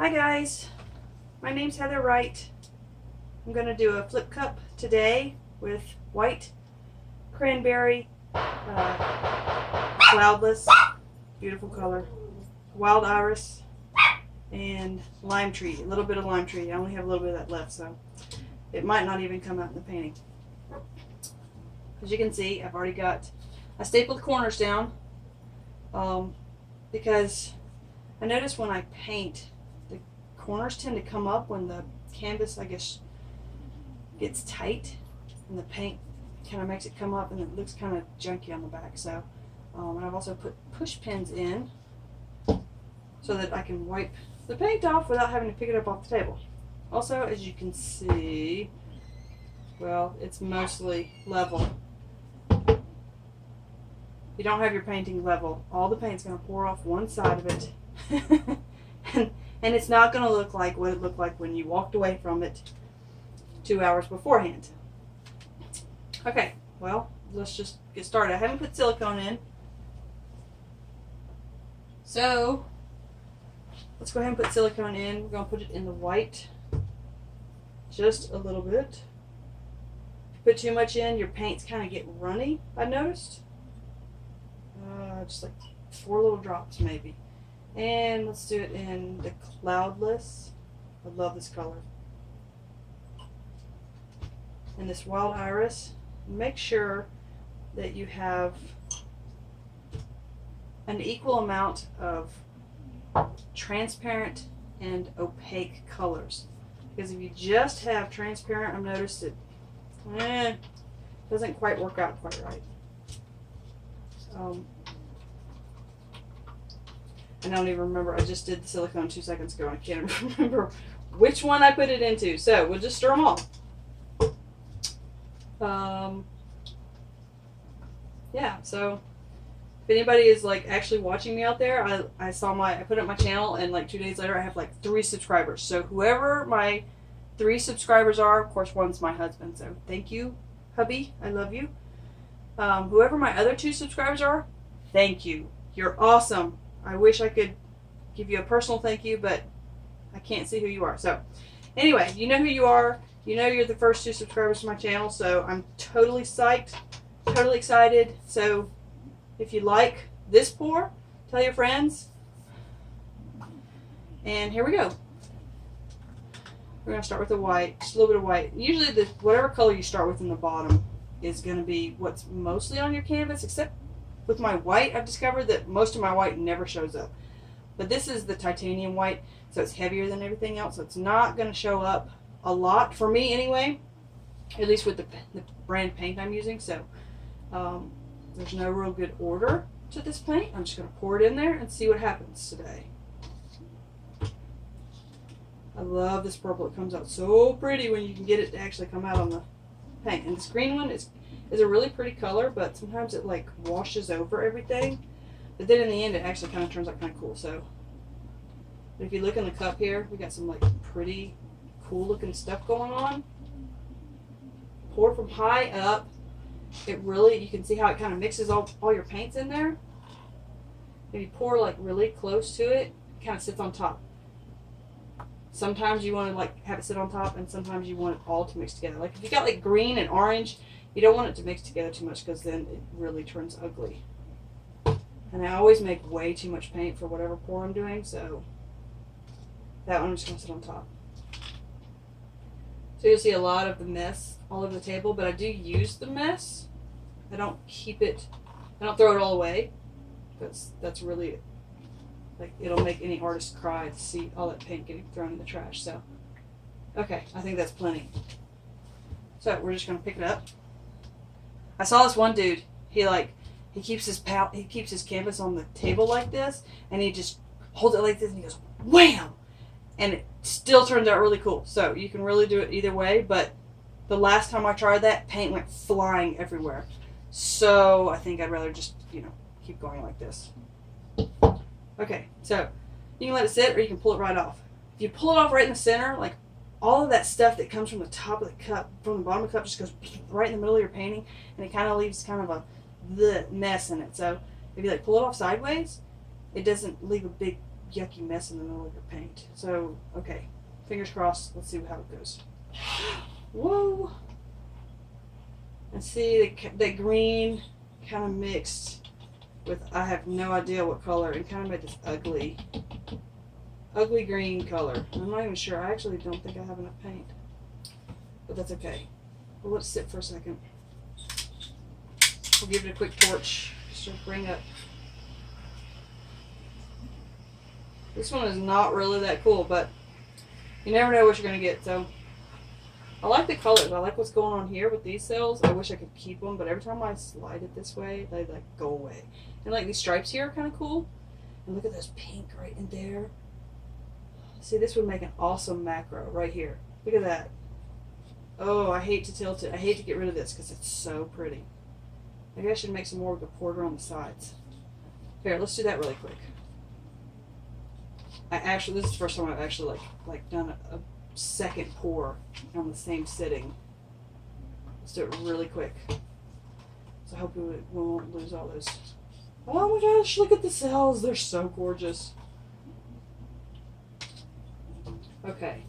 Hi guys, my name's Heather Wright. I'm going to do a flip cup today with white, cranberry, cloudless, beautiful color, wild iris, and lime tree, a little bit of lime tree. I only have a little bit of that left, so it might not even come out in the painting. As you can see, I stapled the corners down because I notice when I paint, the corners tend to come up when the canvas, I guess, gets tight, and the paint kind of makes it come up, and it looks kind of junky on the back. So, and I've also put push pins in so that I can wipe the paint off without having to pick it up off the table. Also, as you can see, well, it's mostly level. You don't have your painting level. All the paint's going to pour off one side of it. and it's not going to look like what it looked like when you walked away from it 2 hours beforehand. Okay, well, let's just get started. I haven't put silicone in. So, let's go ahead and put silicone in. We're going to put it in the white. Just a little bit. If you put too much in, your paints kind of get runny, I noticed. Just like 4 little drops maybe. And let's do it in the cloudless. I love this color. And this wild iris. Make sure that you have an equal amount of transparent and opaque colors. Because if you just have transparent, I've noticed it doesn't quite work out quite right. I don't even remember. I just did the silicone 2 seconds ago and I can't remember which one I put it into. So we'll just stir them all. Yeah, so if anybody is like actually watching me out there, I put up my channel, and like 2 days later I have like 3 subscribers. So whoever my 3 subscribers are, of course one's my husband, so thank you, hubby, I love you. Whoever my other 2 subscribers are, thank you. You're awesome. I wish I could give you a personal thank you, but I can't see who you are. So anyway, you know who you are. You know you're the first 2 subscribers to my channel, so I'm totally psyched, totally excited. So if you like this pour, tell your friends. And here we go. We're going to start with the white, just a little bit of white. Usually whatever color you start with in the bottom is going to be what's mostly on your canvas, except with my white, I've discovered that most of my white never shows up. But this is the titanium white, so it's heavier than everything else, so it's not going to show up a lot, for me anyway, at least with the brand paint I'm using. So there's no real good order to this paint. I'm just going to pour it in there and see what happens today. I love this purple. It comes out so pretty when you can get it to actually come out on the paint. And this green one is a really pretty color, but sometimes it like washes over everything. But then in the end, it actually kind of turns out kind of cool. So if you look in the cup here, we got some like pretty cool looking stuff going on. Pour from high up. It really, you can see how it kind of mixes all your paints in there. If you pour like really close to it, it kind of sits on top. Sometimes you want to like have it sit on top, and sometimes you want it all to mix together. Like if you got like green and orange, you don't want it to mix together too much, because then it really turns ugly. And I always make way too much paint for whatever pour I'm doing, so that one I'm just going to sit on top. So you'll see a lot of the mess all over the table, but I do use the mess. I don't keep it, I don't throw it all away. That's really, like, it'll make any artist cry to see all that paint getting thrown in the trash. So, okay, I think that's plenty. So we're just going to pick it up. I saw this one dude, he keeps his canvas on the table like this, and he just holds it like this, and he goes, wham! And it still turns out really cool. So you can really do it either way, but the last time I tried that, paint went flying everywhere. So I think I'd rather just, keep going like this. Okay, so you can let it sit, or you can pull it right off. If you pull it off right in the center, like all of that stuff that comes from the top of the cup, from the bottom of the cup, just goes right in the middle of your painting, and it kind of leaves kind of the mess in it. So if you like pull it off sideways, it doesn't leave a big yucky mess in the middle of your paint. So, okay, fingers crossed. Let's see how it goes. Whoa! And see, that green kind of mixed with, I have no idea what color, and kind of made this ugly green color. I'm not even sure. I actually don't think I have enough paint. But that's okay. We'll let it sit for a second. We'll give it a quick torch just to bring up. This one is not really that cool, but you never know what you're going to get. So I like the colors. I like what's going on here with these cells. I wish I could keep them, but every time I slide it this way, they like go away. And like these stripes here are kind of cool. And look at this pink right in there. See, this would make an awesome macro right here. Look at that. Oh, I hate to tilt it. I hate to get rid of this because it's so pretty. Maybe I should make some more with the border on the sides. Here, let's do that really quick. This is the first time I've actually like done a second pour on the same sitting. Let's do it really quick. So I hope we won't lose all those. Oh my gosh, look at the cells. They're so gorgeous. Okay.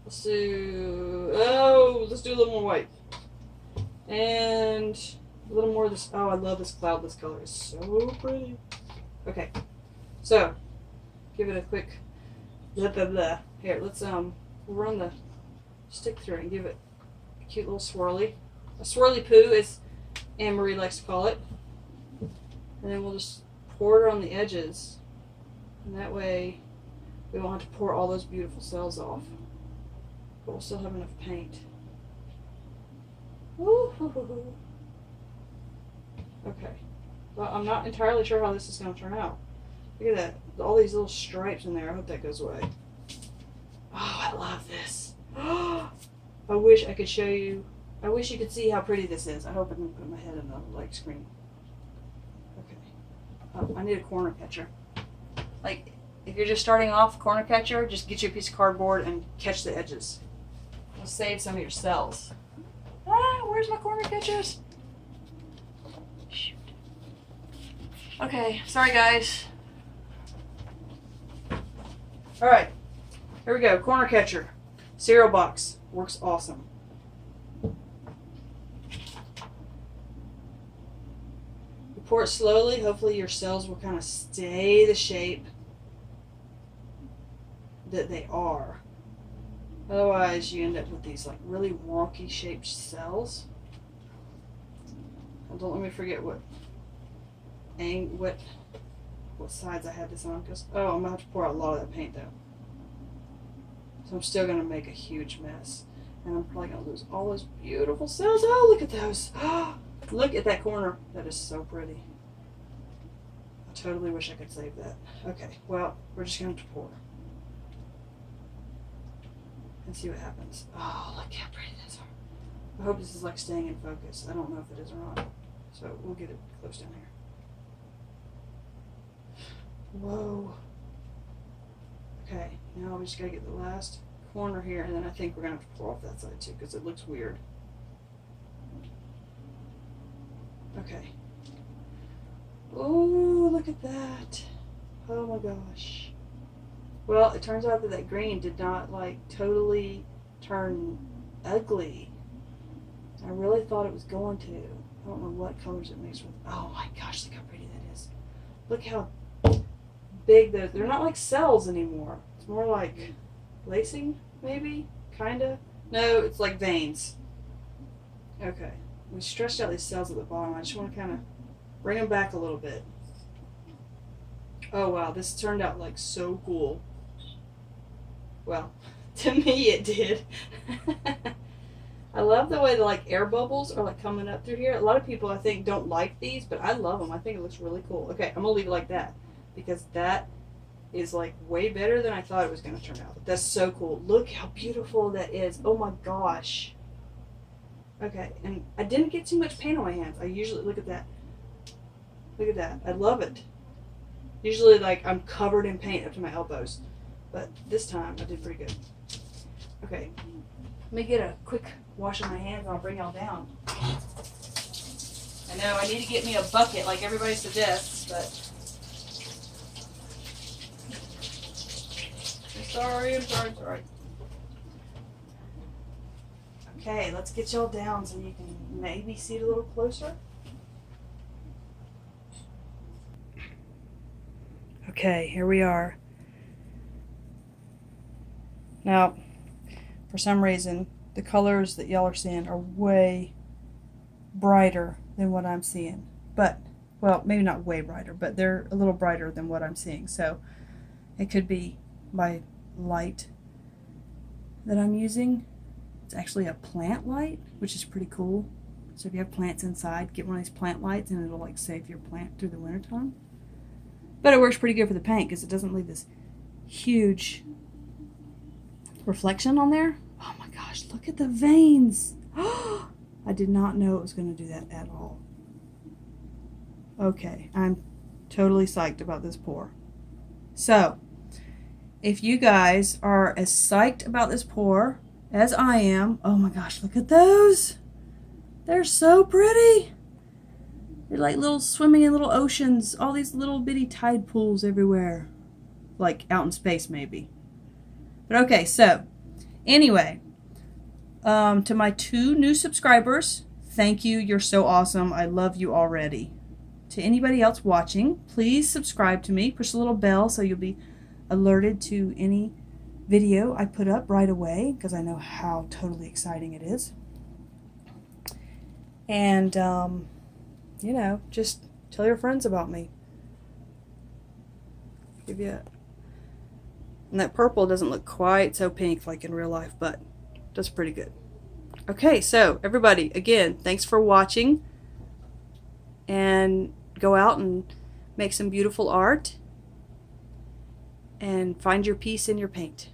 Let's do a little more white. And a little more of this. Oh, I love this cloudless color. It's so pretty. Okay. So, give it a quick blah blah blah. Here, let's we'll run the stick through it and give it a cute little swirly. A swirly poo, as Anne Marie likes to call it. And then we'll just pour it on the edges. And that way we won't have to pour all those beautiful cells off. But we'll still have enough paint. Woo-hoo-hoo-hoo. Okay. Well, I'm not entirely sure how this is going to turn out. Look at that. All these little stripes in there. I hope that goes away. Oh, I love this. I wish I could show you. I wish you could see how pretty this is. I hope I can put my head in the light screen. Okay. Oh, I need a corner catcher. Like, if you're just starting off, corner catcher, just get you a piece of cardboard and catch the edges. It'll save some of your cells. Ah, where's my corner catchers? Shoot. Okay, sorry guys. Alright, here we go. Corner catcher. Cereal box. Works awesome. You pour it slowly. Hopefully your cells will kind of stay the shape that they are. Otherwise you end up with these like really wonky shaped cells. And don't let me forget what sides I had this on, because I'm gonna have to pour out a lot of that paint though. So I'm still gonna make a huge mess. And I'm probably gonna lose all those beautiful cells. Oh, look at those. Look at that corner. That is so pretty. I totally wish I could save that. Okay, well, we're just gonna have to pour. And see what happens. Oh, look how pretty those are. I hope this is like staying in focus. I don't know if it is or not. So we'll get it close down here. Whoa. Okay, now we just gotta get the last corner here, and then I think we're gonna have to pour off that side too, because it looks weird. Okay. Oh, look at that. Oh my gosh. Well, it turns out that green did not like totally turn ugly. I really thought it was going to. I don't know what colors it mixed with. Oh my gosh, look how pretty that is. Look how big they're not like cells anymore. It's more like lacing, maybe? Kinda? No, it's like veins. Okay. We stretched out these cells at the bottom. I just want to kind of bring them back a little bit. Oh wow, this turned out like so cool. Well, to me it did. I love the way the like air bubbles are like coming up through here. A lot of people I think don't like these, but I love them. I think it looks really cool. Okay, I'm gonna leave it like that because that is like way better than I thought it was gonna turn out. That's so cool. Look how beautiful that is. Oh my gosh. Okay, and I didn't get too much paint on my hands. I usually, look at that. Look at that. I love it. Usually like I'm covered in paint up to my elbows, but this time I did pretty good. Okay, let me get a quick wash of my hands and I'll bring y'all down. I know I need to get me a bucket like everybody suggests, but sorry. Okay, let's get y'all down so you can maybe see it a little closer. Okay, here we are. Now, for some reason, the colors that y'all are seeing are way brighter than what I'm seeing. But, well, maybe not way brighter, but they're a little brighter than what I'm seeing. So, it could be my light that I'm using. It's actually a plant light, which is pretty cool. So if you have plants inside, get one of these plant lights and it'll like save your plant through the wintertime. But it works pretty good for the paint because it doesn't leave this huge reflection on there. Oh my gosh, look at the veins. I did not know it was going to do that at all. Okay, I'm totally psyched about this pour. So, if you guys are as psyched about this pour as I am, oh my gosh, look at those. They're so pretty. They're like little swimming in little oceans, all these little bitty tide pools everywhere. Like out in space maybe. But okay, so anyway, to my 2 new subscribers, thank you. You're so awesome. I love you already. To anybody else watching, please subscribe to me. Push the little bell so you'll be alerted to any video I put up right away because I know how totally exciting it is. And, you know, just tell your friends about me. Give you a... And that purple doesn't look quite so pink like in real life, but does pretty good. Okay, so everybody, again, thanks for watching. And go out and make some beautiful art. And find your peace in your paint.